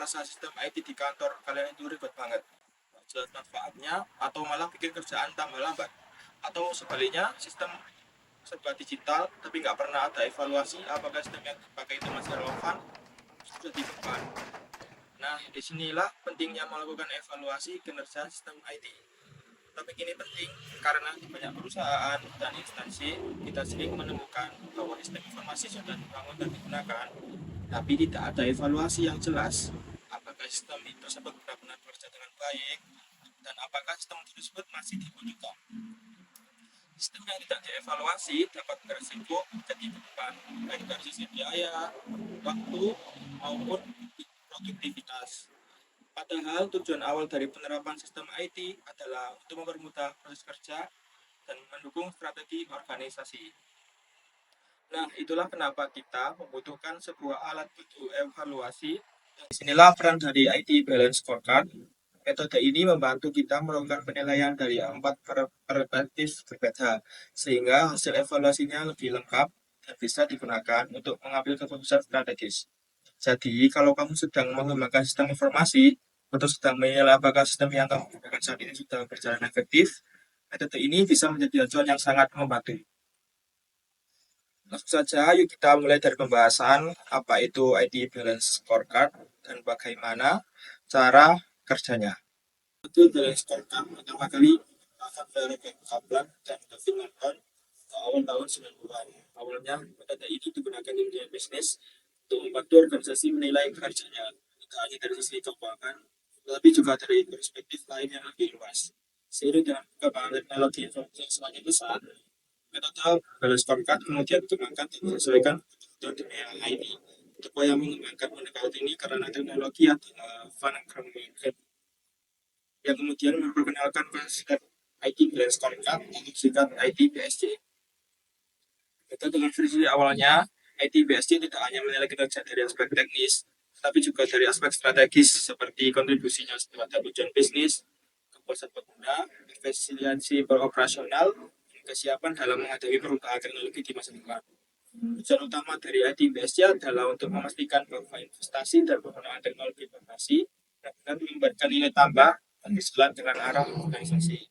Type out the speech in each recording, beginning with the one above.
merasa sistem IT di kantor kalian itu ribet banget, jelas manfaatnya, atau malah bikin kerjaan tambah lambat? Atau sebaliknya, sistem serba digital tapi nggak pernah ada evaluasi apakah sistem yang dipakai itu masih relevan, sudah dibeban. Nah, disinilah pentingnya melakukan evaluasi kinerja sistem IT. Topik ini penting karena di banyak perusahaan dan instansi kita sering menemukan bahwa sistem informasi sudah dibangun dan digunakan, tapi tidak ada evaluasi yang jelas. Apakah sistem tersebut benar-benar bekerja dengan baik dan apakah sistem tersebut masih dibutuhkan. Sistem yang tidak dievaluasi dapat berisiko jadi beban, baik dari sisi biaya, waktu, maupun produktivitas. Padahal tujuan awal dari penerapan sistem IT adalah untuk mempermudah proses kerja dan mendukung strategi organisasi. Nah, itulah kenapa kita membutuhkan sebuah alat bantu evaluasi. Disinilah peran dari IT Balance Scorecard. Metode ini membantu kita melakukan penilaian dari 4 perspektif berbeda, sehingga hasil evaluasinya lebih lengkap dan bisa digunakan untuk mengambil keputusan strategis. Jadi, kalau kamu sedang mengembangkan sistem informasi, atau sedang menilai apakah sistem yang kamu gunakan saat ini sudah berjalan efektif, metode ini bisa menjadi acuan yang sangat membantu. Langsung saja, yuk kita mulai dari pembahasan apa itu IT Balance Scorecard dan bagaimana cara kerjanya. Itu Balance Scorecard pertama kali akan dari Kaplan dan David Norton ke awal tahun 90-an. Awalnya metode ini digunakan di dunia bisnis untuk membantu organisasi menilai kinerjanya, tidak hanya dari sisi keuangan, tetapi juga dari perspektif lain yang lebih luas. Seiring dengan perkembangan teknologi informasi yang semakin besar, metode Balance Scorecard kemudian dikembangkan dan disesuaikan untuk dunia IT. Upaya mengembangkan metode ini karena teknologi adalah Van Graham yang kemudian memperkenalkan konsep IT Balance Scorecard untuk singkat IT BSC. Itu dengan versi awalnya, IT BSC tidak hanya menilai kinerja dari aspek teknis, tapi juga dari aspek strategis seperti kontribusinya terhadap tujuan bisnis, kepuasan pengguna, efisiensi beroperasional, dan kesiapan dalam menghadapi perubahan teknologi di masa depan. Tujuan utama dari IT BSC adalah untuk memastikan bahwa investasi dan penggunaan teknologi informasi benar-benar memberikan nilai tambah dan sejalan dengan arah organisasi.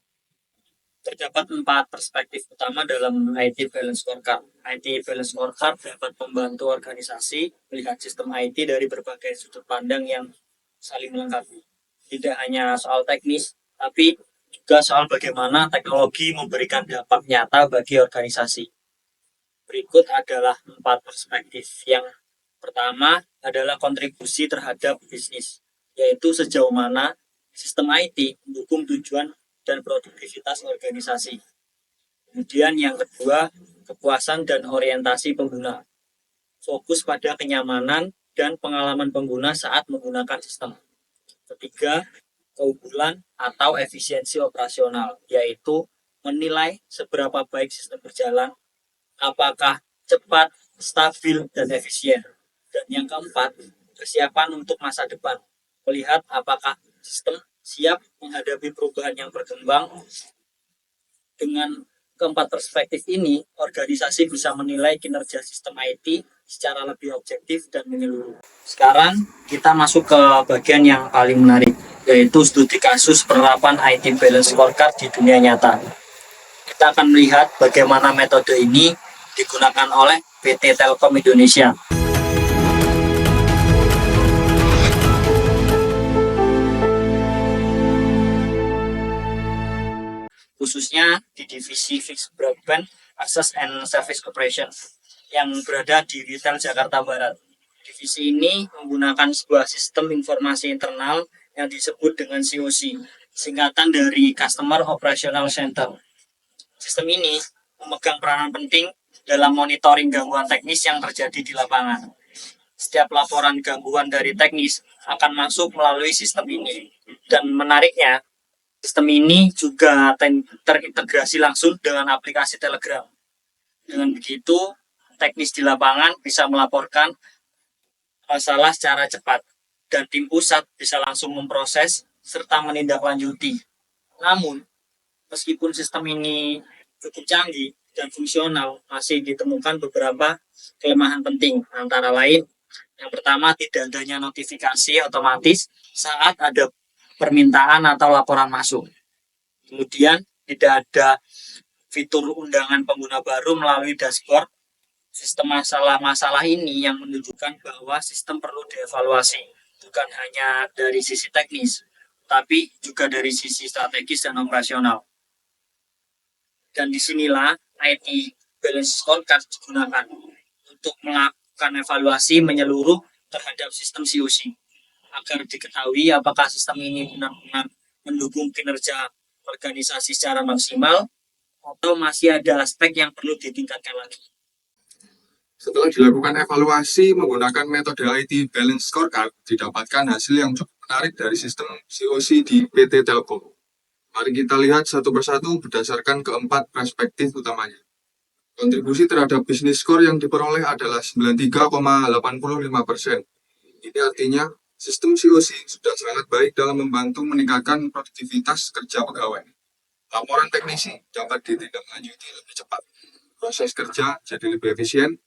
Terdapat 4 perspektif utama dalam IT Balance Scorecard. IT Balance Scorecard dapat membantu organisasi melihat sistem IT dari berbagai sudut pandang yang saling melengkapi. Tidak hanya soal teknis, tapi juga soal bagaimana teknologi memberikan dampak nyata bagi organisasi. Berikut adalah 4 perspektif. Yang pertama adalah kontribusi terhadap bisnis, yaitu sejauh mana sistem IT mendukung tujuan dan produktivitas organisasi. Kemudian yang kedua, kepuasan dan orientasi pengguna. Fokus pada kenyamanan dan pengalaman pengguna saat menggunakan sistem. Ketiga, keunggulan atau efisiensi operasional, yaitu menilai seberapa baik sistem berjalan, apakah cepat, stabil, dan efisien. Dan yang keempat, kesiapan untuk masa depan. Melihat apakah sistem siap menghadapi perubahan yang berkembang. Dengan keempat perspektif ini, organisasi bisa menilai kinerja sistem IT secara lebih objektif dan menyeluruh. Sekarang kita masuk ke bagian yang paling menarik, yaitu studi kasus penerapan IT Balance Scorecard di dunia nyata. Kita akan melihat bagaimana metode ini digunakan oleh PT Telkom Indonesia. Khususnya di divisi Fixed Broadband Access and Service Operation yang berada di Retail Jakarta Barat. Divisi ini menggunakan sebuah sistem informasi internal yang disebut dengan COC, singkatan dari Customer Operational Center. Sistem ini memegang peranan penting dalam monitoring gangguan teknis yang terjadi di lapangan. Setiap laporan gangguan dari teknis akan masuk melalui sistem ini. Dan menariknya, sistem ini juga terintegrasi langsung dengan aplikasi Telegram. Dengan begitu, teknis di lapangan bisa melaporkan masalah secara cepat, dan tim pusat bisa langsung memproses serta menindaklanjuti. Namun, meskipun sistem ini cukup canggih dan fungsional, masih ditemukan beberapa kelemahan penting, antara lain Yang pertama, tidak adanya notifikasi otomatis saat ada permintaan atau laporan masuk. Kemudian, tidak ada fitur undangan pengguna baru melalui dashboard. Sistem masalah-masalah ini yang menunjukkan bahwa sistem perlu dievaluasi, bukan hanya dari sisi teknis, tapi juga dari sisi strategis dan operasional. Dan disinilah IT Balance Scorecard digunakan untuk melakukan evaluasi menyeluruh terhadap sistem COC, agar diketahui apakah sistem ini benar-benar mendukung kinerja organisasi secara maksimal atau masih ada aspek yang perlu ditingkatkan lagi. Setelah dilakukan evaluasi menggunakan metode IT Balance Scorecard, didapatkan hasil yang cukup menarik dari sistem COC di PT Telkom. Mari kita lihat satu persatu berdasarkan keempat perspektif utamanya. Kontribusi terhadap bisnis skor yang diperoleh adalah 93,85%. Ini artinya sistem COC sudah sangat baik dalam membantu meningkatkan produktivitas kerja pegawai. Laporan teknisi dapat ditindaklanjuti lebih cepat. Proses kerja jadi lebih efisien.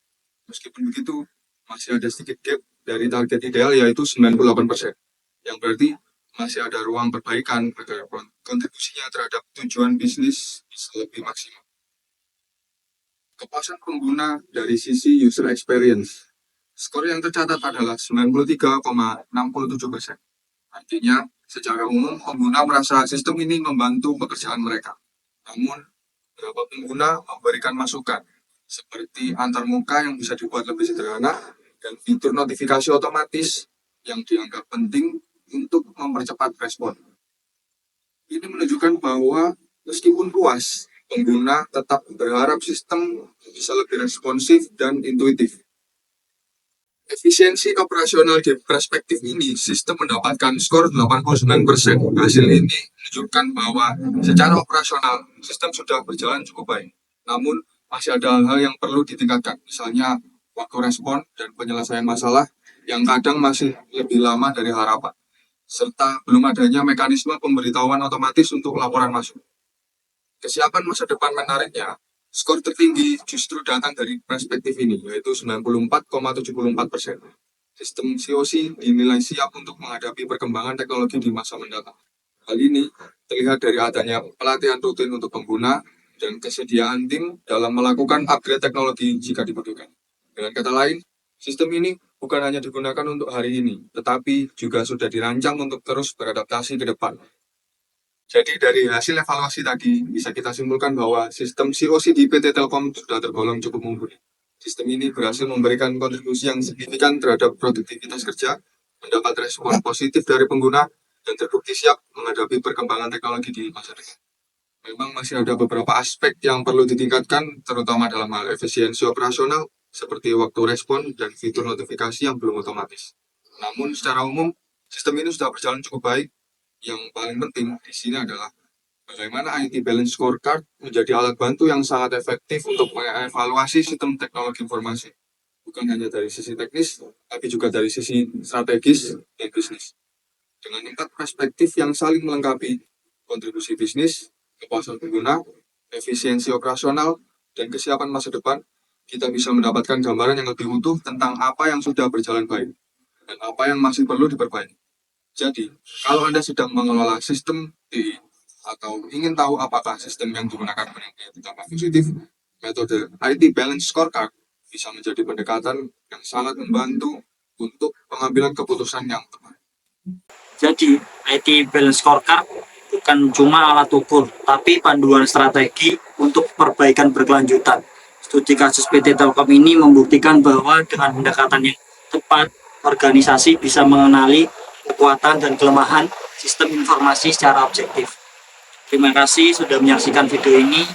Meskipun begitu, masih ada sedikit gap dari target ideal yaitu 98%. Yang berarti masih ada ruang perbaikan agar kontribusinya terhadap tujuan bisnis bisa lebih maksimal. Kepuasan pengguna dari sisi user experience. Skor yang tercatat adalah 93,67%. Artinya, secara umum pengguna merasa sistem ini membantu pekerjaan mereka. Namun, beberapa pengguna memberikan masukan, seperti antarmuka yang bisa dibuat lebih sederhana dan fitur notifikasi otomatis yang dianggap penting untuk mempercepat respon. Ini menunjukkan bahwa meskipun puas, pengguna tetap berharap sistem bisa lebih responsif dan intuitif. Efisiensi operasional di perspektif ini, sistem mendapatkan skor 89%. Hasil ini menunjukkan bahwa secara operasional, sistem sudah berjalan cukup baik. Namun, masih ada hal-hal yang perlu ditingkatkan, misalnya waktu respon dan penyelesaian masalah yang kadang masih lebih lama dari harapan, serta belum adanya mekanisme pemberitahuan otomatis untuk laporan masuk. Kesiapan masa depan menariknya, skor tertinggi justru datang dari perspektif ini, yaitu 94,74%. Sistem COC dinilai siap untuk menghadapi perkembangan teknologi di masa mendatang. Hal ini terlihat dari adanya pelatihan rutin untuk pengguna dan kesediaan tim dalam melakukan upgrade teknologi jika dibutuhkan. Dengan kata lain, sistem ini bukan hanya digunakan untuk hari ini, tetapi juga sudah dirancang untuk terus beradaptasi ke depan. Jadi dari hasil evaluasi tadi, bisa kita simpulkan bahwa sistem COC di PT Telkom sudah tergolong cukup mumpuni. Sistem ini berhasil memberikan kontribusi yang signifikan terhadap produktivitas kerja, mendapat respon positif dari pengguna, dan terbukti siap menghadapi perkembangan teknologi di masa depan. Memang masih ada beberapa aspek yang perlu ditingkatkan, terutama dalam hal efisiensi operasional, seperti waktu respon dan fitur notifikasi yang belum otomatis. Namun secara umum, sistem ini sudah berjalan cukup baik. Yang paling penting di sini adalah bagaimana IT Balance Scorecard menjadi alat bantu yang sangat efektif untuk mengevaluasi sistem teknologi informasi. Bukan hanya dari sisi teknis, tapi juga dari sisi strategis dan bisnis. Dengan 4 perspektif yang saling melengkapi, kontribusi bisnis, kepuasan pengguna, efisiensi operasional, dan kesiapan masa depan, kita bisa mendapatkan gambaran yang lebih utuh tentang apa yang sudah berjalan baik dan apa yang masih perlu diperbaiki. Jadi, kalau Anda sedang mengelola sistem TI atau ingin tahu apakah sistem yang digunakan memiliki dampak positif, metode IT Balance Scorecard bisa menjadi pendekatan yang sangat membantu untuk pengambilan keputusan yang tepat. Jadi, IT Balance Scorecard bukan cuma alat ukur, tapi panduan strategi untuk perbaikan berkelanjutan. Studi kasus PT Telkom ini membuktikan bahwa dengan pendekatan yang tepat, organisasi bisa mengenali kekuatan dan kelemahan sistem informasi secara objektif. Terima kasih sudah menyaksikan video ini.